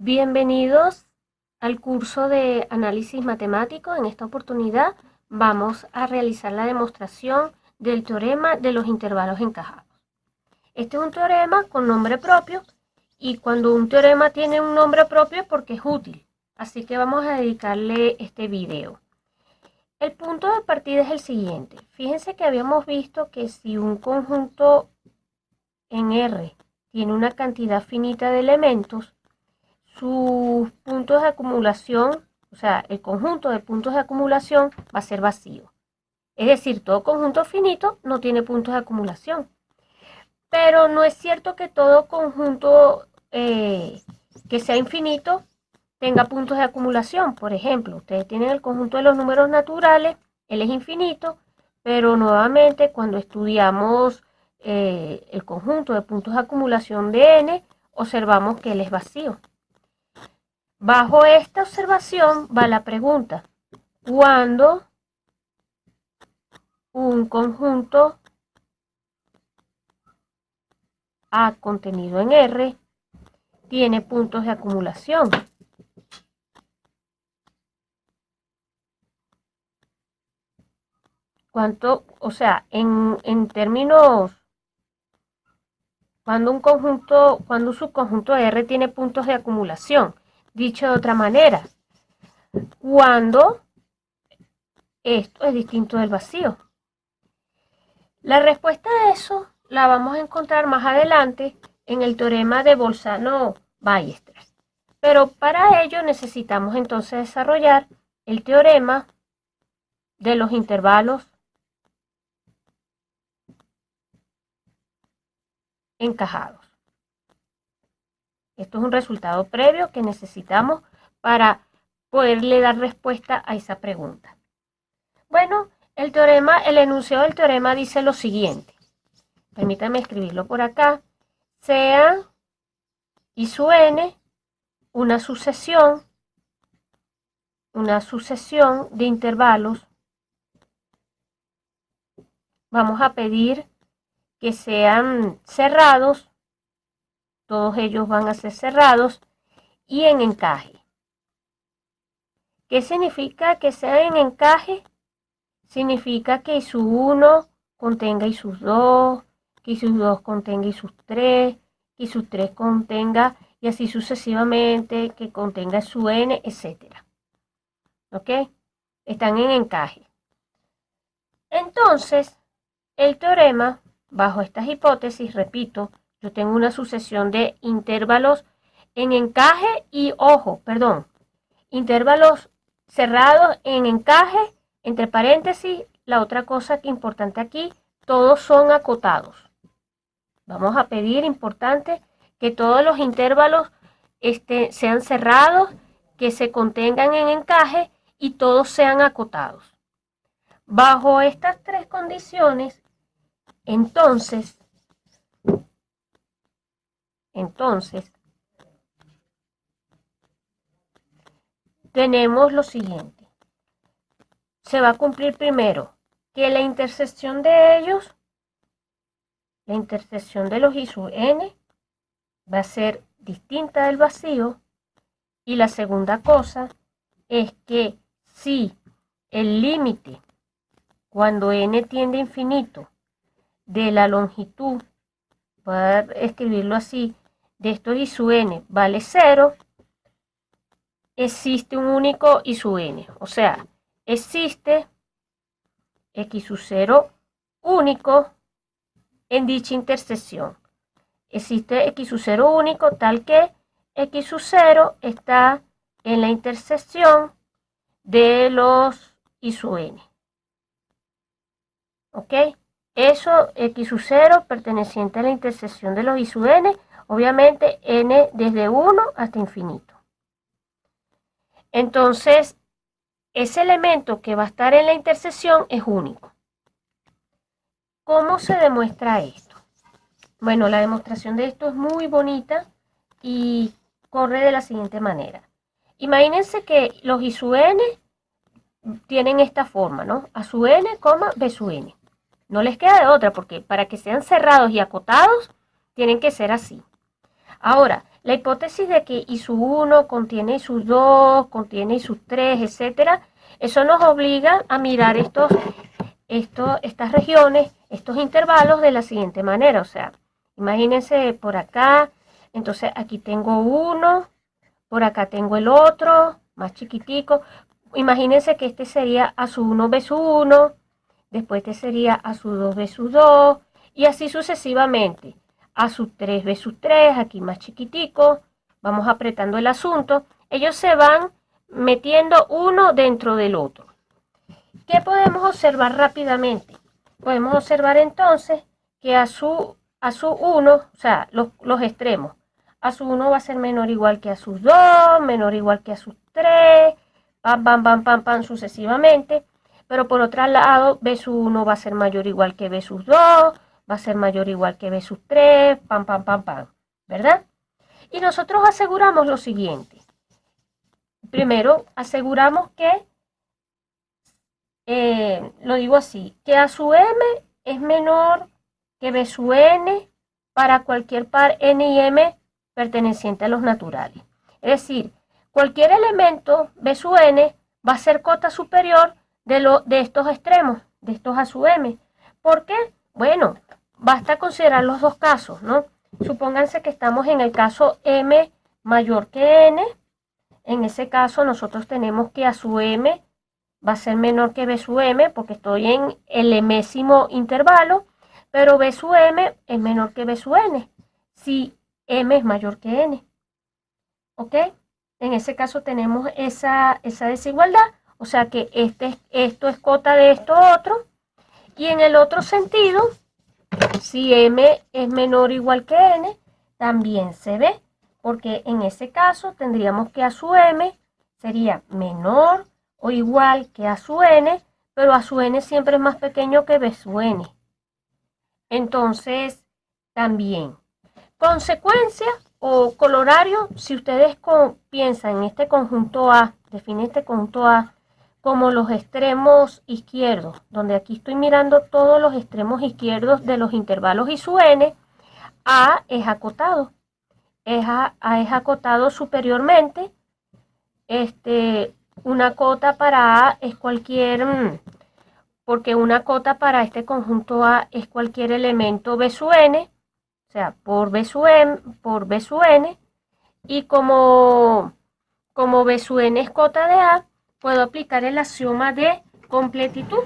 Bienvenidos al curso de análisis matemático. En esta oportunidad vamos a realizar la demostración del teorema de los intervalos encajados. Este es un teorema con nombre propio y cuando un teorema tiene un nombre propio es porque es útil. Así que vamos a dedicarle este video. El punto de partida es el siguiente. Fíjense que habíamos visto que si un conjunto en R tiene una cantidad finita de elementos, sus puntos de acumulación, o sea, el conjunto de puntos de acumulación va a ser vacío. Es decir, todo conjunto finito no tiene puntos de acumulación. Pero no es cierto que todo conjunto que sea infinito tenga puntos de acumulación. Por ejemplo, ustedes tienen el conjunto de los números naturales, él es infinito, pero nuevamente cuando estudiamos el conjunto de puntos de acumulación de n, observamos que él es vacío. Bajo esta observación va la pregunta: ¿cuándo un conjunto A contenido en R tiene puntos de acumulación? ¿Cuánto? O sea, en términos, cuando un subconjunto de R tiene puntos de acumulación. Dicho de otra manera, cuando esto es distinto del vacío. La respuesta a eso la vamos a encontrar más adelante en el teorema de Bolzano-Weierstrass. Pero para ello necesitamos entonces desarrollar el teorema de los intervalos encajados. Esto es un resultado previo que necesitamos para poderle dar respuesta a esa pregunta. Bueno, el enunciado del teorema dice lo siguiente. Permítanme escribirlo por acá. Sea I sub n una sucesión de intervalos. Vamos a pedir que sean cerrados. Todos ellos van a ser cerrados y en encaje. ¿Qué significa que sean en encaje? Significa que I sub 1 contenga I sub 2, que I sub 2 contenga I sub 3, que I sub 3 contenga, y así sucesivamente, que contenga I sub n, etc. ¿Ok? Están en encaje. Entonces, el teorema, bajo estas hipótesis, repito, yo tengo una sucesión de intervalos en encaje y, intervalos cerrados en encaje, entre paréntesis, la otra cosa que es importante aquí, todos son acotados. Vamos a pedir, importante, que todos los intervalos sean cerrados, que se contengan en encaje y todos sean acotados. Bajo estas tres condiciones, entonces, tenemos lo siguiente. Se va a cumplir primero que la intersección de ellos, la intersección de los I sub n, va a ser distinta del vacío. Y la segunda cosa es que si el límite, cuando n tiende a infinito, de la longitud, voy a escribirlo así, de estos I sub n vale 0, existe un único I sub n. O sea, existe x sub 0 único en dicha intersección. Existe x sub 0 único tal que x sub 0 está en la intersección de los I sub n. ¿Ok? Eso, x sub 0 perteneciente a la intersección de los I sub n, obviamente n desde 1 hasta infinito. Entonces, ese elemento que va a estar en la intersección es único. ¿Cómo se demuestra esto? Bueno, la demostración de esto es muy bonita y corre de la siguiente manera. Imagínense que los I sub n tienen esta forma, ¿no? A sub n, b sub n. No les queda de otra porque para que sean cerrados y acotados tienen que ser así. Ahora, La hipótesis de que I sub 1 contiene I sub 2, contiene I sub 3, etcétera, eso nos obliga a mirar estas regiones, estos intervalos de la siguiente manera. O sea, imagínense por acá, entonces aquí tengo uno, por acá tengo el otro, más chiquitico. Imagínense que este sería A sub 1 B sub 1, después este sería A sub 2 B sub 2, y así sucesivamente. A sub 3 B sub 3, aquí más chiquitico, vamos apretando el asunto. Ellos se van metiendo uno dentro del otro. ¿Qué podemos observar rápidamente? Podemos observar entonces que A sub 1, o sea, los extremos, A sub 1 va a ser menor o igual que A sub 2, menor o igual que A sub 3, pam, pam, pam, pam, pam, sucesivamente. Pero por otro lado, B sub 1 va a ser mayor o igual que B sub 2, va a ser mayor o igual que B sub 3, pam, pam, pam, pam, ¿verdad? Y nosotros aseguramos lo siguiente. Primero, aseguramos que, lo digo así, que A sub M es menor que B sub N para cualquier par N y M perteneciente a los naturales. Es decir, cualquier elemento B sub N va a ser cota superior de estos extremos, de estos A sub M. ¿Por qué? Bueno, basta considerar los dos casos, ¿no? Supónganse que estamos en el caso M mayor que N. En ese caso nosotros tenemos que A sub M va a ser menor que B sub M porque estoy en el mésimo intervalo, pero B sub M es menor que B sub N si M es mayor que N. ¿Ok? En ese caso tenemos esa desigualdad, o sea que esto es cota de esto otro, y en el otro sentido, si M es menor o igual que N, también se ve, porque en ese caso tendríamos que A sub M sería menor o igual que A sub N, pero A sub N siempre es más pequeño que B sub N. Entonces, también, consecuencia o colorario, si ustedes piensan en este conjunto A, definen este conjunto A como los extremos izquierdos, donde aquí estoy mirando todos los extremos izquierdos de los intervalos I sub N, A es acotado. A es acotado superiormente. Una cota para A es cualquier, porque una cota para este conjunto A es cualquier elemento B sub N, o sea, por B sub N, y como B sub N es cota de A, puedo aplicar el axioma de completitud.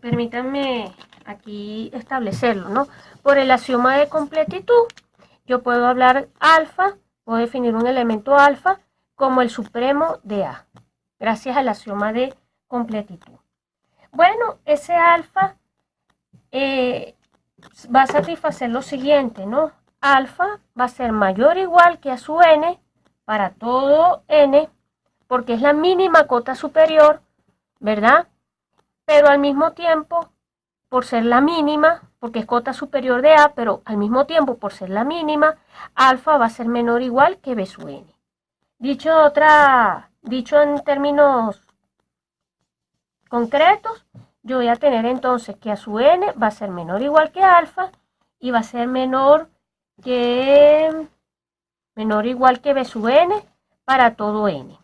Permítanme aquí establecerlo, ¿no? Por el axioma de completitud, yo puedo hablar alfa, puedo definir un elemento alfa como el supremo de A, gracias al axioma de completitud. Bueno, ese alfa va a satisfacer lo siguiente, ¿no? Alfa va a ser mayor o igual que A sub N para todo N, porque es la mínima cota superior, ¿verdad? Pero al mismo tiempo, por ser la mínima, porque es cota superior de A, pero al mismo tiempo, por ser la mínima, alfa va a ser menor o igual que B sub N. Dicho en términos concretos, yo voy a tener entonces que A sub N va a ser menor o igual que alfa y va a ser menor o igual que B sub N para todo N.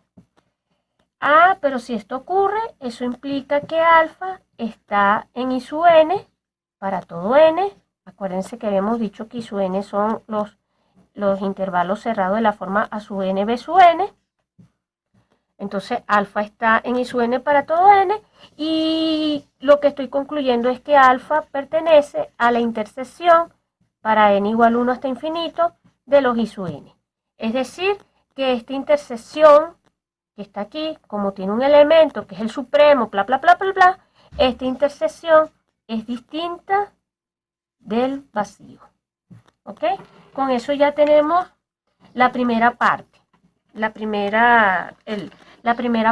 Ah, pero si esto ocurre, eso implica que alfa está en I sub N para todo N. Acuérdense que habíamos dicho que I sub N son los intervalos cerrados de la forma A sub N, B sub N. Entonces alfa está en I sub N para todo N, y lo que estoy concluyendo es que alfa pertenece a la intersección para N igual 1 hasta infinito de los I sub N. Es decir, que esta intersección que está aquí, como tiene un elemento que es el supremo, bla, bla, bla, bla, bla, esta intersección es distinta del vacío. ¿Ok? Con eso ya tenemos la primera parte, la primera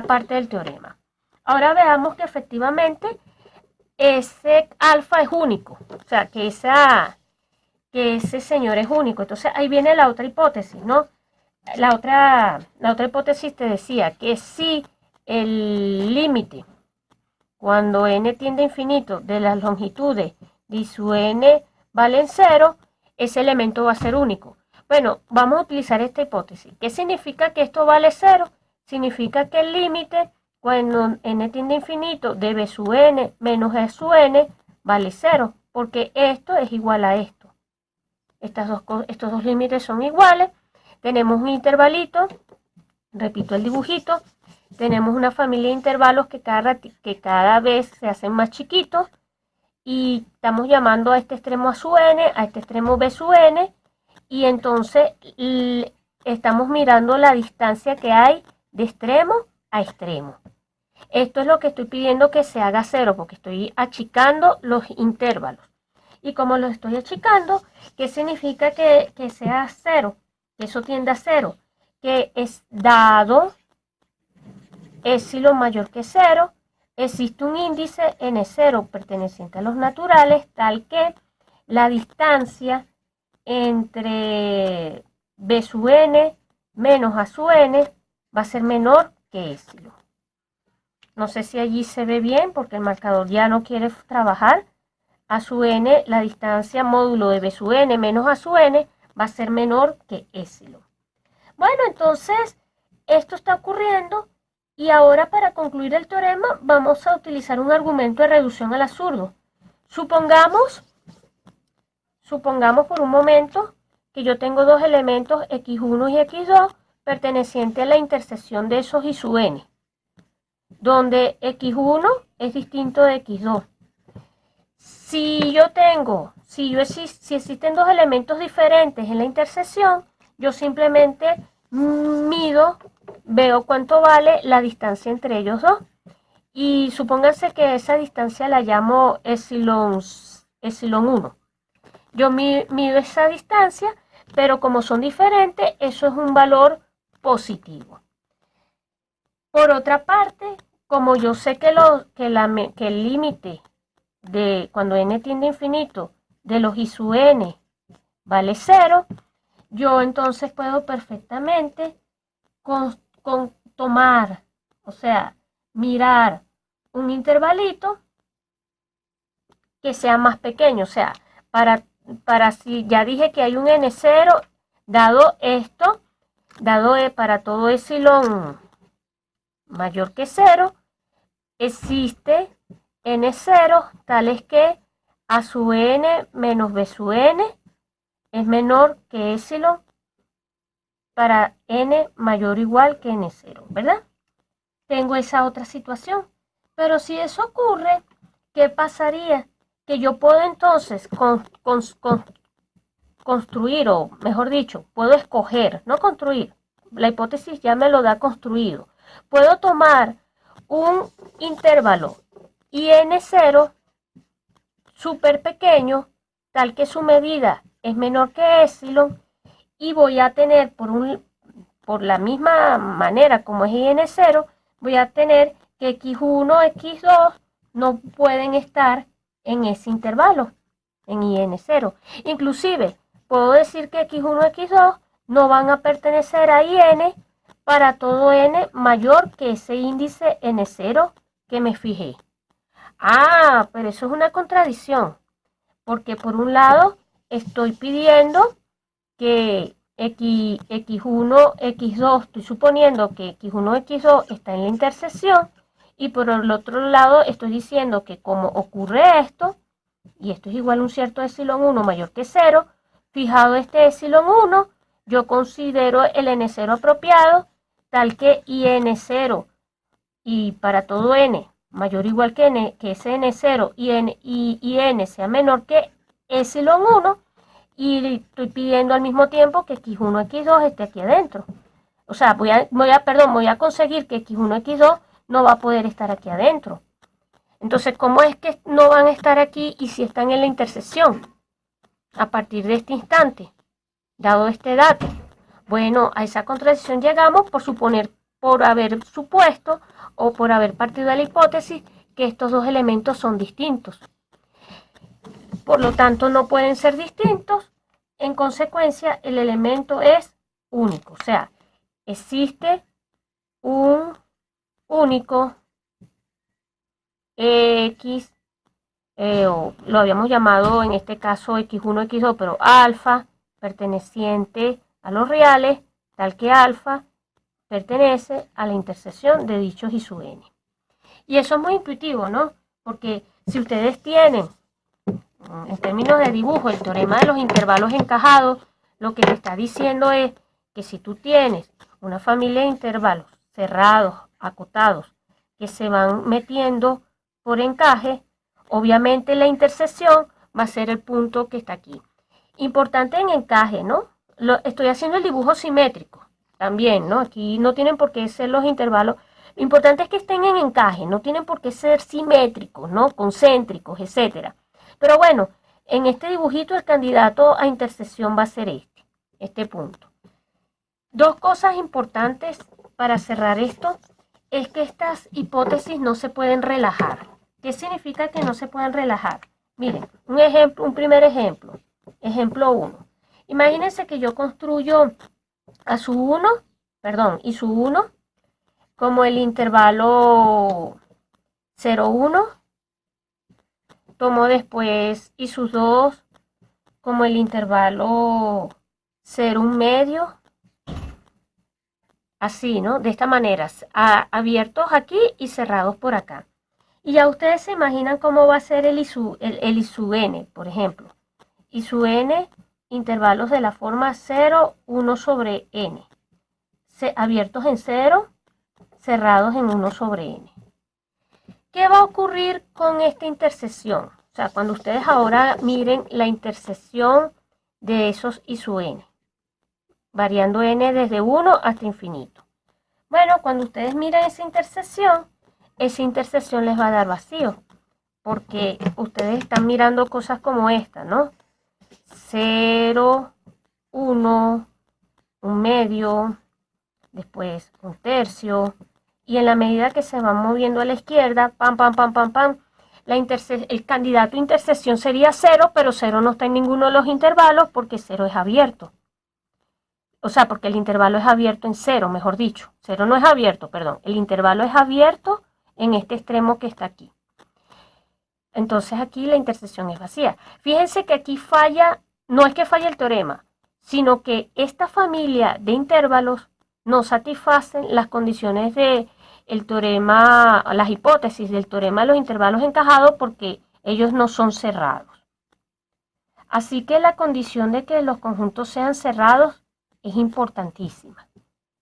parte del teorema. Ahora veamos que efectivamente ese alfa es único, o sea, que ese señor es único. Entonces ahí viene la otra hipótesis, ¿no? La otra hipótesis te decía que si el límite, cuando n tiende a infinito, de las longitudes de I sub n valen 0, ese elemento va a ser único. Bueno, vamos a utilizar esta hipótesis. ¿Qué significa que esto vale 0? Significa que el límite, cuando n tiende a infinito, de b sub n menos e sub n vale 0, porque esto es igual a esto. Estos dos límites son iguales. Tenemos un intervalito, repito el dibujito, tenemos una familia de intervalos que cada vez se hacen más chiquitos y estamos llamando a este extremo a sub n, a este extremo b sub n, y entonces estamos mirando la distancia que hay de extremo a extremo. Esto es lo que estoy pidiendo que se haga 0, porque estoy achicando los intervalos. Y como lo estoy achicando, ¿qué significa que sea 0? Que eso tiende a 0. Que es dado epsilon mayor que 0, existe un índice n0 perteneciente a los naturales, tal que la distancia entre b sub n menos a sub n va a ser menor que epsilon. No sé si allí se ve bien porque el marcador ya no quiere trabajar. A sub n, la distancia módulo de b sub n menos a sub n va a ser menor que epsilon. Bueno, entonces esto está ocurriendo y ahora para concluir el teorema vamos a utilizar un argumento de reducción al absurdo. Supongamos por un momento que yo tengo dos elementos x1 y x2 pertenecientes a la intersección de esos y sub n, donde x1 es distinto de x2. Si existen dos elementos diferentes en la intersección, yo simplemente mido, veo cuánto vale la distancia entre ellos dos. Y supónganse que esa distancia la llamo epsilon 1. Yo mido esa distancia, pero como son diferentes, eso es un valor positivo. Por otra parte, como yo sé que el límite de cuando n tiende a infinito de los i sub n vale 0, yo entonces puedo perfectamente tomar, o sea, mirar un intervalito que sea más pequeño, o sea, para si ya dije que hay un n0, dado esto, para todo epsilon mayor que 0, existe n0 tales que a sub n menos b sub n es menor que epsilon para n mayor o igual que n0, ¿verdad? Tengo esa otra situación. Pero si eso ocurre, ¿qué pasaría? Que yo puedo entonces construir, o mejor dicho, puedo escoger, no construir, la hipótesis ya me lo da construido. Puedo tomar un intervalo IN0 súper pequeño, tal que su medida es menor que epsilon, y voy a tener, por la misma manera como es IN0, voy a tener que x1, x2 no pueden estar en ese intervalo, en IN0. Inclusive, puedo decir que x1, x2 no van a pertenecer a IN para todo n mayor que ese índice n0 que me fijé. Ah, pero eso es una contradicción, porque por un lado estoy pidiendo que x1, x2, estoy suponiendo que x1, x2 está en la intersección, y por el otro lado estoy diciendo que como ocurre esto, y esto es igual a un cierto epsilon 1 mayor que 0, fijado este epsilon 1, yo considero el n0 apropiado, tal que IN0, y para todo n mayor o igual que ese n0 y n sea menor que epsilon 1, y estoy pidiendo al mismo tiempo que x1, x2 esté aquí adentro. O sea, voy a conseguir que x1, x2 no va a poder estar aquí adentro. Entonces, ¿cómo es que no van a estar aquí y si están en la intersección? A partir de este instante, dado este dato. Bueno, a esa contradicción llegamos por haber supuesto o por haber partido de la hipótesis que estos dos elementos son distintos. Por lo tanto, no pueden ser distintos. En consecuencia, el elemento es único. O sea, existe un único X, o lo habíamos llamado en este caso X1, X2, pero alfa, perteneciente a los reales, tal que alfa pertenece a la intersección de dichos I sub n. Y eso es muy intuitivo, ¿no? Porque si ustedes tienen, en términos de dibujo, el teorema de los intervalos encajados, lo que te está diciendo es que si tú tienes una familia de intervalos cerrados, acotados, que se van metiendo por encaje, obviamente la intersección va a ser el punto que está aquí. Importante en encaje, ¿no? Estoy haciendo el dibujo simétrico también, ¿no? Aquí no tienen por qué ser los intervalos. Lo importante es que estén en encaje, no tienen por qué ser simétricos, ¿no? Concéntricos, etcétera. Pero bueno, en este dibujito el candidato a intersección va a ser este punto. Dos cosas importantes para cerrar esto es que estas hipótesis no se pueden relajar. ¿Qué significa que no se pueden relajar? Miren, un primer ejemplo. Ejemplo 1. Imagínense que yo construyo a su 1, y su 1 como el intervalo 0, 1. Tomo después y sus 2 como el intervalo 0, 1 medio. Así, ¿no? De esta manera, abiertos aquí y cerrados por acá. Y ya ustedes se imaginan cómo va a ser el I sub n, por ejemplo. I sub n, intervalos de la forma 0, 1 sobre n. Abiertos en 0, cerrados en 1 sobre n. ¿Qué va a ocurrir con esta intersección? O sea, cuando ustedes ahora miren la intersección de esos I sub n, variando n desde 1 hasta infinito. Bueno, cuando ustedes miren esa intersección les va a dar vacío, porque ustedes están mirando cosas como esta, ¿no? 0, 1, 1 medio, después 1 tercio, y en la medida que se van moviendo a la izquierda, pam, pam, pam, pam, pam, el candidato a intersección sería 0, pero 0 no está en ninguno de los intervalos porque 0 es abierto. O sea, porque el intervalo es abierto en 0, mejor dicho. 0 no es abierto, perdón. El intervalo es abierto en este extremo que está aquí. Entonces aquí la intersección es vacía. Fíjense que aquí falla, no es que falle el teorema, sino que esta familia de intervalos no satisfacen las condiciones del teorema, las hipótesis del teorema de los intervalos encajados porque ellos no son cerrados. Así que la condición de que los conjuntos sean cerrados es importantísima.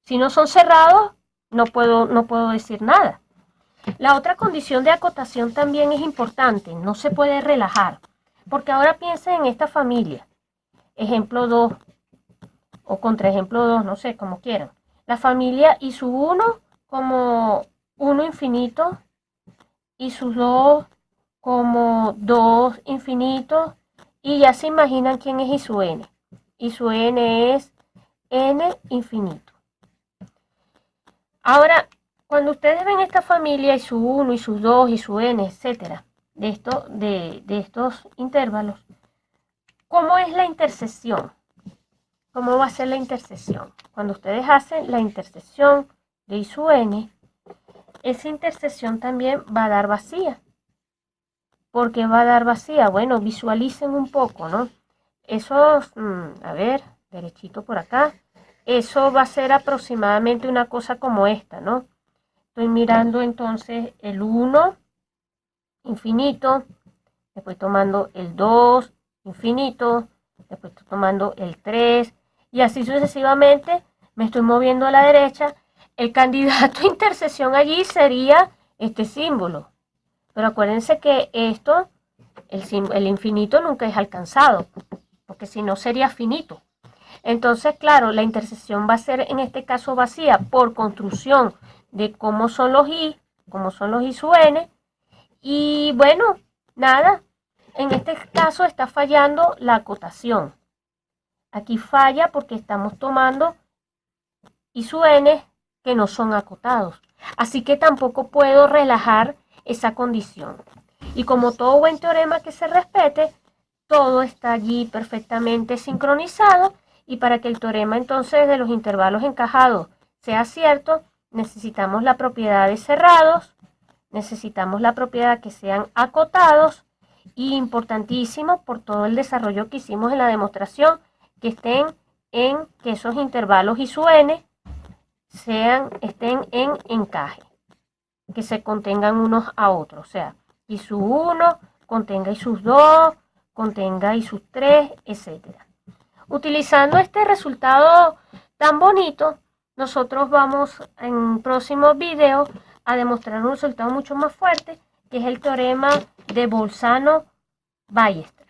Si no son cerrados, no puedo decir nada. La otra condición de acotación también es importante, no se puede relajar, porque ahora piensen en esta familia, ejemplo 2 o contraejemplo 2, no sé, como quieran. La familia y su 1 como 1 infinito y sus 2 como 2 infinitos, y ya se imaginan quién es I sub n. I sub n es n infinito. Ahora, cuando ustedes ven esta familia y su 1 y sus 2 y su n, etcétera, de estos intervalos, ¿cómo es la intersección? ¿Cómo va a ser la intersección? Cuando ustedes hacen la intersección de I sub n, esa intersección también va a dar vacía. ¿Por qué va a dar vacía? Bueno, visualicen un poco, ¿no? Esos, a ver, derechito por acá. Eso va a ser aproximadamente una cosa como esta, ¿no? Estoy mirando entonces el 1 infinito, después tomando el 2 infinito, después estoy tomando el 3 y así sucesivamente me estoy moviendo a la derecha. El candidato a intersección allí sería este símbolo. Pero acuérdense que esto, el infinito nunca es alcanzado, porque si no sería finito. Entonces, claro, la intersección va a ser en este caso vacía por construcción de cómo son los I sub n. Y bueno, nada, en este caso está fallando la acotación. Aquí falla porque estamos tomando I sub n que no son acotados. Así que tampoco puedo relajar esa condición. Y como todo buen teorema que se respete, todo está allí perfectamente sincronizado, y para que el teorema entonces de los intervalos encajados sea cierto, necesitamos la propiedad de cerrados, necesitamos la propiedad que sean acotados, y importantísimo por todo el desarrollo que hicimos en la demostración, que estén en que esos intervalos y su n estén en encaje, que se contengan unos a otros, o sea, y su 1 contenga y sus 2, contenga y sus 3, etc. Utilizando este resultado tan bonito, nosotros vamos en próximos videos a demostrar un resultado mucho más fuerte, que es el teorema de Bolzano-Ballester.